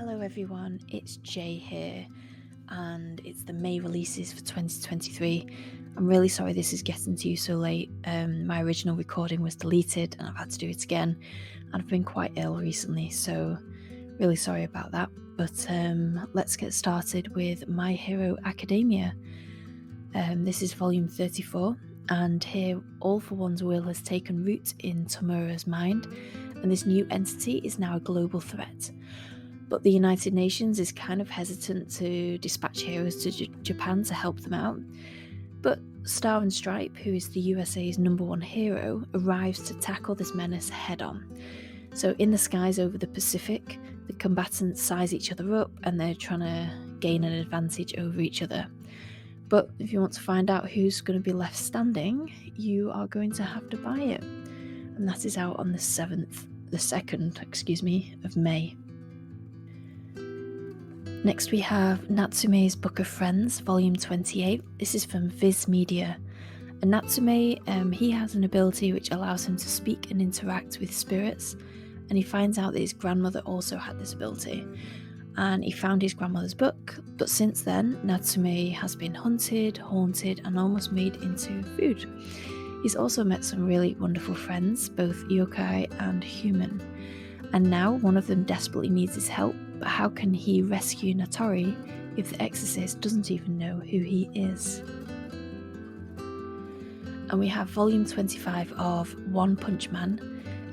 Hello everyone, it's Jay here, and it's the May releases for 2023. I'm really sorry this is getting to you so late. My original recording was deleted and I've had to do it again, and I've been quite ill recently, so really sorry about that. But let's get started with My Hero Academia. This is volume 34, and here All for One's will has taken root in Tomura's mind, and this new entity is now a global threat. But the United Nations is kind of hesitant to dispatch heroes to Japan to help them out. But Star and Stripe, who is the USA's #1 hero, arrives to tackle this menace head on. So in the skies over the Pacific, the combatants size each other up and they're trying to gain an advantage over each other. But if you want to find out who's going to be left standing, you are going to have to buy it. And that is out on the 2nd of May. Next we have Natsume's Book of Friends, volume 28. This is from Viz Media. And Natsume, he has an ability which allows him to speak and interact with spirits, and he finds out that his grandmother also had this ability. And he found his grandmother's book, but since then, Natsume has been hunted, haunted, and almost made into food. He's also met some really wonderful friends, both yokai and human. And now one of them desperately needs his help, but how can he rescue Natoris if the exorcist doesn't even know who he is? And we have volume 25 of One Punch Man,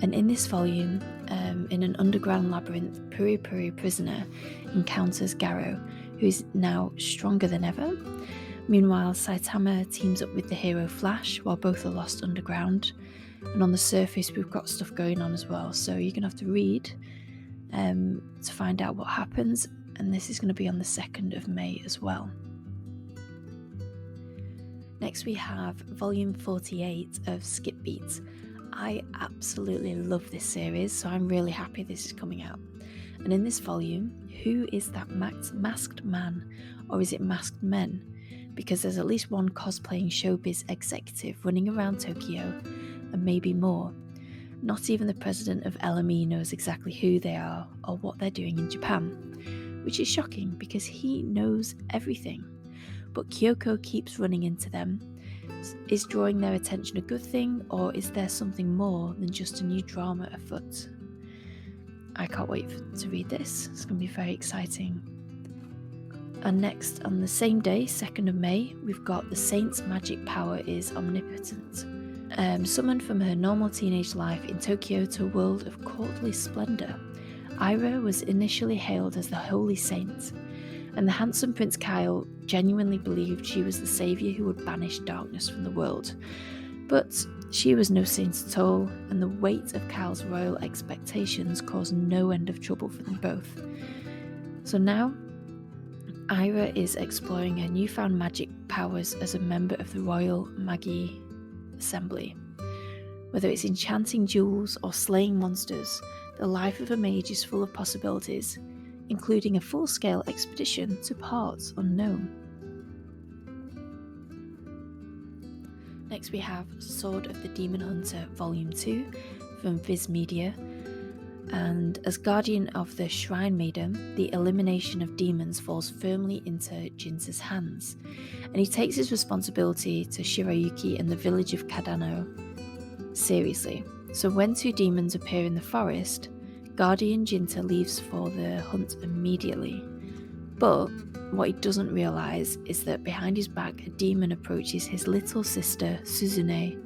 and in this volume, in an underground labyrinth, Puri Puri prisoner encounters Garo, who is now stronger than ever. Meanwhile, Saitama teams up with the hero Flash while both are lost underground. And on the surface, we've got stuff going on as well, so you're going to have to read to find out what happens, and this is going to be on the 2nd of May as well. Next we have volume 48 of Skip Beat. I absolutely love this series, so I'm really happy this is coming out. And in this volume, who is that masked man, or is it masked men? Because there's at least one cosplaying showbiz executive running around Tokyo, and maybe more. Not even the president of LME knows exactly who they are or what they're doing in Japan, which is shocking because he knows everything. But Kyoko keeps running into them. Is drawing their attention a good thing, or is there something more than just a new drama afoot? I can't wait to read this. It's going to be very exciting. And next, on the same day, 2nd of May, we've got The Saint's magic power is omnipotent. Summoned from her normal teenage life in Tokyo to a world of courtly splendour, Ira was initially hailed as the Holy Saint, and the handsome Prince Kyle genuinely believed she was the saviour who would banish darkness from the world. But she was no saint at all, and the weight of Kyle's royal expectations caused no end of trouble for them both. So now, Ira is exploring her newfound magic powers as a member of the Royal Magi Assembly. Whether it's enchanting jewels or slaying monsters, the life of a mage is full of possibilities, including a full-scale expedition to parts unknown. Next we have Sword of the Demon Hunter Volume 2 from Viz Media. And as guardian of the Shrine Maiden, the elimination of demons falls firmly into Jinta's hands, and he takes his responsibility to Shirayuki and the village of Kadano seriously. So when 2 demons appear in the forest, Guardian Jinta leaves for the hunt immediately. But what he doesn't realise is that behind his back, a demon approaches his little sister Suzune,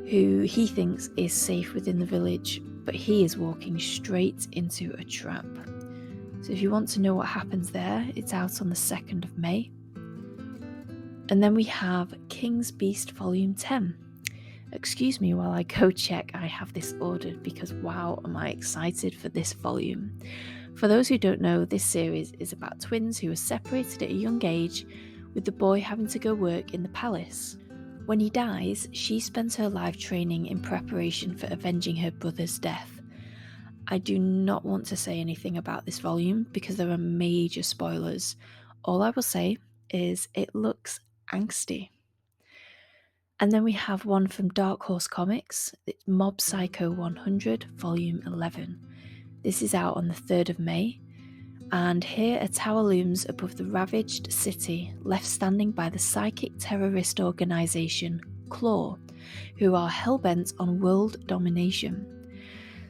who he thinks is safe within the village, but he is walking straight into a trap. So if you want to know what happens there, it's out on the 2nd of May. And then we have King's Beast Volume 10. Excuse me while I go check I have this ordered, because wow, am I excited for this volume. For those who don't know, this series is about twins who are separated at a young age, with the boy having to go work in the palace. When he dies, she spends her life training in preparation for avenging her brother's death. I do not want to say anything about this volume because there are major spoilers. All I will say is it looks angsty. And then we have one from Dark Horse Comics. It's Mob Psycho 100, Volume 11. This is out on the 3rd of May, and here a tower looms above the ravaged city left standing by the psychic terrorist organisation Claw, who are hell-bent on world domination.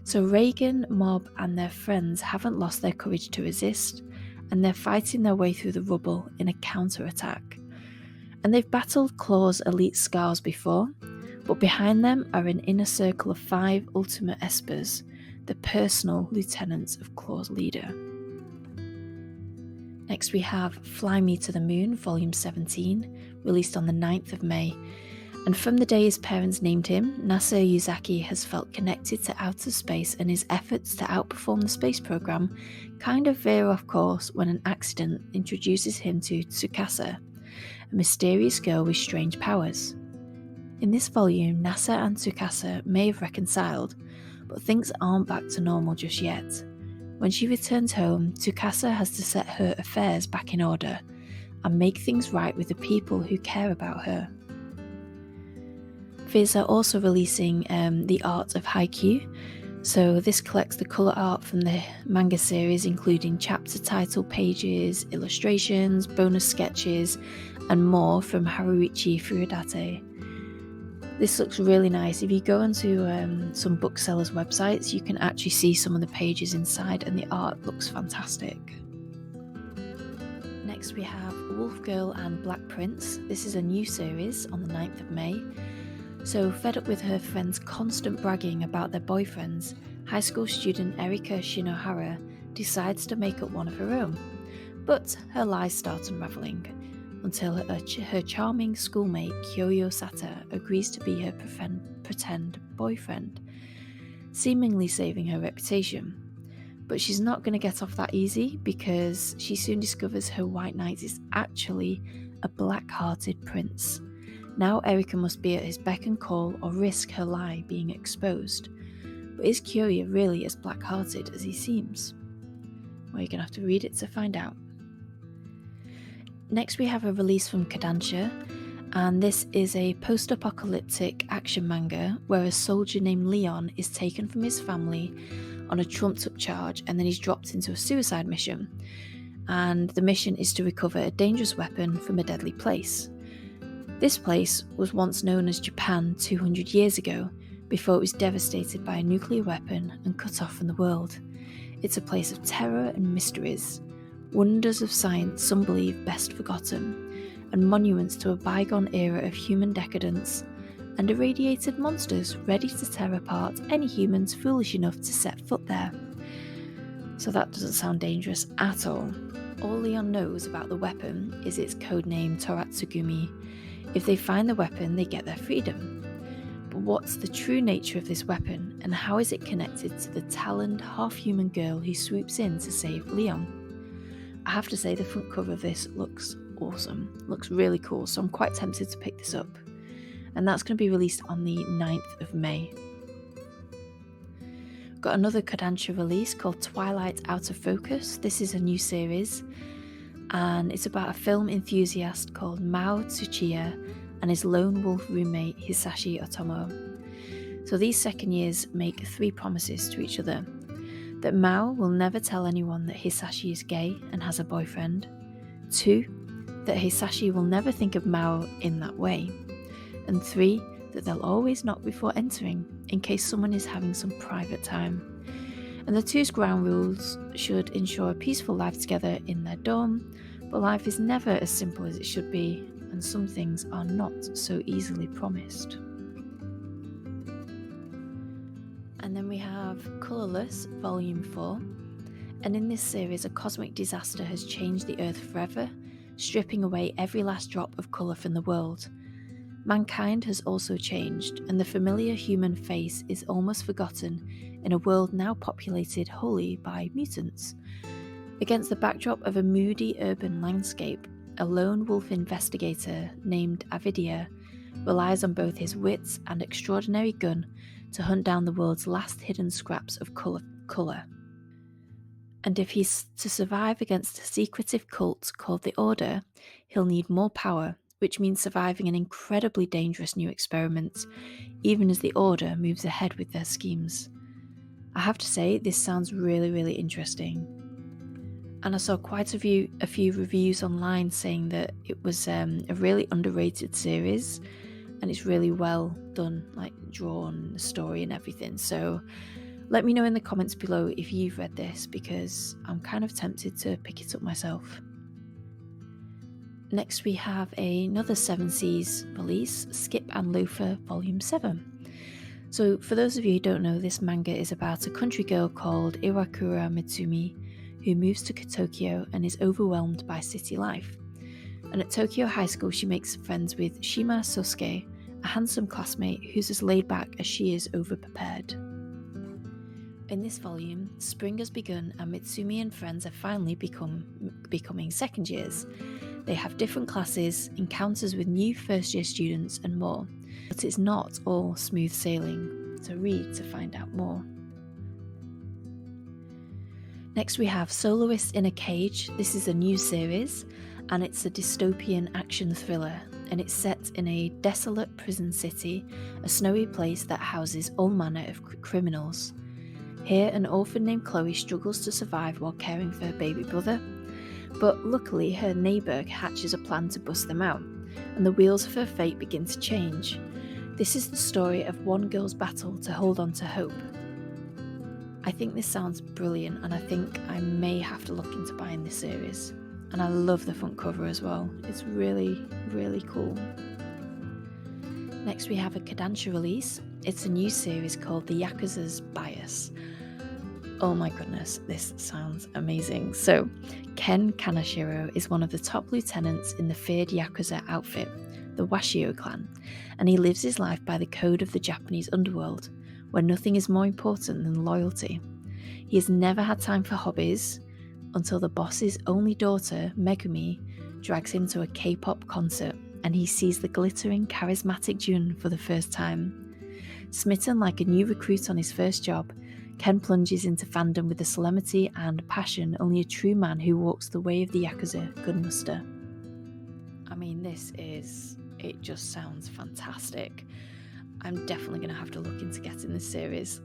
So Reagan, Mob and their friends haven't lost their courage to resist, and they're fighting their way through the rubble in a counter-attack. And they've battled Claw's elite scars before, but behind them are an inner circle of 5 Ultimate Espers, the personal lieutenants of Claw's leader. Next we have Fly Me to the Moon, Volume 17, released on the 9th of May. And from the day his parents named him, Nasa Yuzaki has felt connected to outer space, and his efforts to outperform the space program kind of veer off course when an accident introduces him to Tsukasa, a mysterious girl with strange powers. In this volume, Nasa and Tsukasa may have reconciled, but things aren't back to normal just yet. When she returns home, Tsukasa has to set her affairs back in order and make things right with the people who care about her. Viz are also releasing the art of Haikyuu, so this collects the colour art from the manga series, including chapter title pages, illustrations, bonus sketches and more from Haruichi Furudate. This looks really nice. If you go onto some booksellers' websites, you can actually see some of the pages inside, and the art looks fantastic. Next we have Wolf Girl and Black Prince. This is a new series on the 9th of May. So, fed up with her friends' constant bragging about their boyfriends, high school student Erika Shinohara decides to make up one of her own. But her lies start unravelling, until her charming schoolmate Kyoyo Sata agrees to be her pretend boyfriend, seemingly saving her reputation. But she's not going to get off that easy, because she soon discovers her white knight is actually a black-hearted prince. Now Erika must be at his beck and call or risk her lie being exposed. But is Kyoyo really as black-hearted as he seems? Well, you're going to have to read it to find out. Next we have a release from Kodansha, and this is a post-apocalyptic action manga where a soldier named Leon is taken from his family on a trumped-up charge, and then he's dropped into a suicide mission. And the mission is to recover a dangerous weapon from a deadly place. This place was once known as Japan 200 years ago, before it was devastated by a nuclear weapon and cut off from the world. It's a place of terror and mysteries, wonders of science some believe best forgotten, and monuments to a bygone era of human decadence, and irradiated monsters ready to tear apart any humans foolish enough to set foot there. So that doesn't sound dangerous at all. All Leon knows about the weapon is its codename Taratsugumi. If they find the weapon, they get their freedom. But what's the true nature of this weapon, and how is it connected to the taloned, half-human girl who swoops in to save Leon? I have to say the front cover of this looks awesome, looks really cool, so I'm quite tempted to pick this up. And that's going to be released on the 9th of May. Got another Kodansha release called Twilight Out of Focus. This is a new series, and it's about a film enthusiast called Mao Tsuchiya and his lone wolf roommate Hisashi Otomo. So these second years make 3 promises to each other: that Mao will never tell anyone that Hisashi is gay and has a boyfriend, 2, that Hisashi will never think of Mao in that way, and 3, that they'll always knock before entering in case someone is having some private time. And the two's ground rules should ensure a peaceful life together in their dorm, but life is never as simple as it should be, and some things are not so easily promised. And then we have Colorless, Volume 4, and in this series a cosmic disaster has changed the Earth forever, stripping away every last drop of colour from the world. Mankind has also changed, and the familiar human face is almost forgotten in a world now populated wholly by mutants. Against the backdrop of a moody urban landscape, a lone wolf investigator named Avidia relies on both his wits and extraordinary gun to hunt down the world's last hidden scraps of colour. And if he's to survive against a secretive cult called the Order, he'll need more power, which means surviving an incredibly dangerous new experiment, even as the Order moves ahead with their schemes. I have to say, this sounds really, really interesting. And I saw quite a few reviews online saying that it was a really underrated series, and it's really well done, like drawn, the story and everything. So let me know in the comments below if you've read this, because I'm kind of tempted to pick it up myself. Next we have another Seven Seas release, Skip and Loafer Volume 7. So for those of you who don't know, this manga is about a country girl called Iwakura Mitsumi who moves to Tokyo and is overwhelmed by city life. And at Tokyo High School she makes friends with Shima Sosuke, a handsome classmate who's as laid back as she is overprepared. In this volume, spring has begun and Mitsumi and friends are finally becoming second years. They have different classes, encounters with new first year students and more. But it's not all smooth sailing, so read to find out more. Next we have Soloists in a Cage. This is a new series and it's a dystopian action thriller, and it's set in a desolate prison city, a snowy place that houses all manner of criminals. Here an orphan named Chloe struggles to survive while caring for her baby brother, but luckily her neighbour hatches a plan to bust them out, and the wheels of her fate begin to change. This is the story of one girl's battle to hold on to hope. I think this sounds brilliant, and I think I may have to look into buying this series. And I love the front cover as well. It's really, really cool. Next we have a Kodansha release. It's a new series called The Yakuza's Bias. Oh my goodness, this sounds amazing. So, Ken Kanashiro is one of the top lieutenants in the feared Yakuza outfit, the Washio clan, and he lives his life by the code of the Japanese underworld, where nothing is more important than loyalty. He has never had time for hobbies until the boss's only daughter, Megumi, drags him to a K-pop concert, and he sees the glittering, charismatic Jun for the first time. Smitten like a new recruit on his first job, Ken plunges into fandom with the solemnity and passion only a true man who walks the way of the Yakuza could muster. I mean, it just sounds fantastic. I'm definitely going to have to look into getting this series.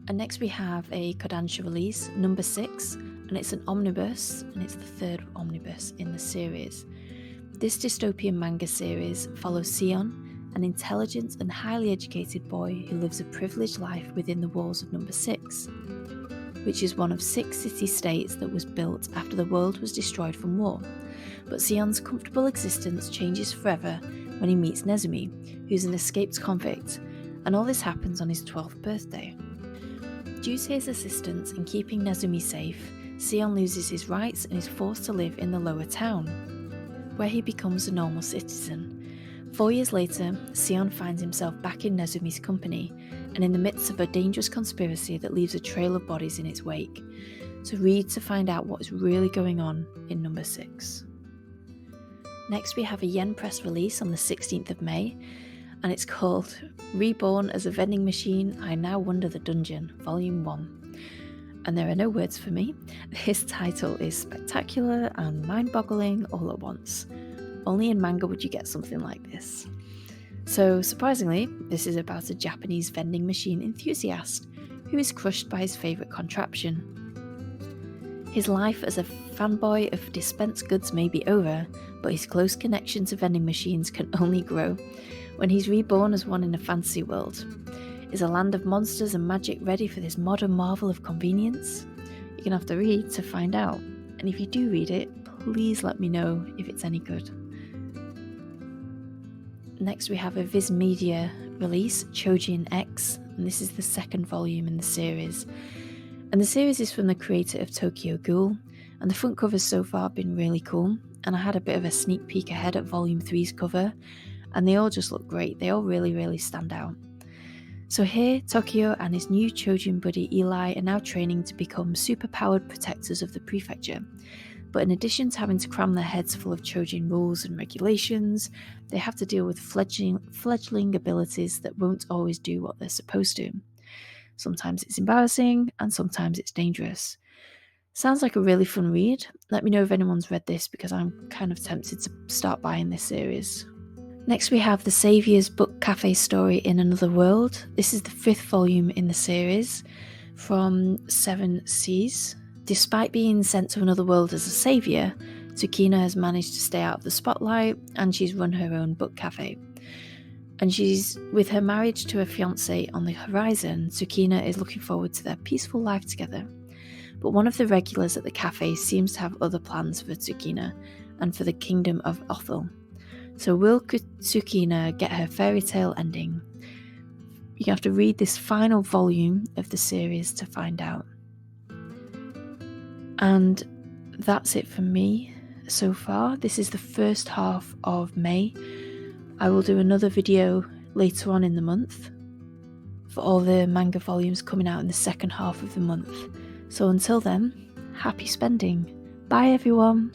And next we have a Kodansha release, number 6, and it's an omnibus, and it's the third omnibus in the series. This dystopian manga series follows Sion, an intelligent and highly educated boy who lives a privileged life within the walls of number 6, which is one of 6 city-states that was built after the world was destroyed from war. But Sion's comfortable existence changes forever when he meets Nezumi, who's an escaped convict, and all this happens on his 12th birthday. Due to his assistance in keeping Nezumi safe, Sion loses his rights and is forced to live in the lower town, where he becomes a normal citizen. 4 years later, Sion finds himself back in Nezumi's company, and in the midst of a dangerous conspiracy that leaves a trail of bodies in its wake. So read to find out what is really going on in number 6. Next we have a Yen Press release on the 16th of May, and it's called Reborn as a Vending Machine, I Now Wonder the Dungeon, Volume 1. And there are no words for me. This title is spectacular and mind-boggling all at once. Only in manga would you get something like this. So surprisingly, this is about a Japanese vending machine enthusiast who is crushed by his favourite contraption. His life as a fanboy of dispensed goods may be over, but his close connection to vending machines can only grow when he's reborn as one in a fantasy world. Is a land of monsters and magic ready for this modern marvel of convenience? You're going to have to read to find out. And if you do read it, please let me know if it's any good. Next we have a Viz Media release, Chojin X, and this is the second volume in the series. And the series is from the creator of Tokyo Ghoul, and the front cover's so far been really cool, and I had a bit of a sneak peek ahead at volume 3's cover, and they all just look great. They all really, really stand out. So here, Tokyo and his new Chojin buddy Eli are now training to become super-powered protectors of the prefecture. But in addition to having to cram their heads full of Chojin rules and regulations, they have to deal with fledgling abilities that won't always do what they're supposed to. Sometimes it's embarrassing, and sometimes it's dangerous. Sounds like a really fun read. Let me know if anyone's read this, because I'm kind of tempted to start buying this series. Next we have the Saviour's Book Cafe story in Another World. This is the 5th volume in the series from Seven Seas. Despite being sent to another world as a saviour, Tsukina has managed to stay out of the spotlight and she's run her own book cafe. And she's, with her marriage to her fiancé on the horizon, Tsukina is looking forward to their peaceful life together. But one of the regulars at the cafe seems to have other plans for Tsukina and for the kingdom of Othel. So will Tsukina get her fairy tale ending? You have to read this final volume of the series to find out. And that's it for me so far. This is the first half of May. I will do another video later on in the month for all the manga volumes coming out in the second half of the month. So until then, happy spending. Bye everyone.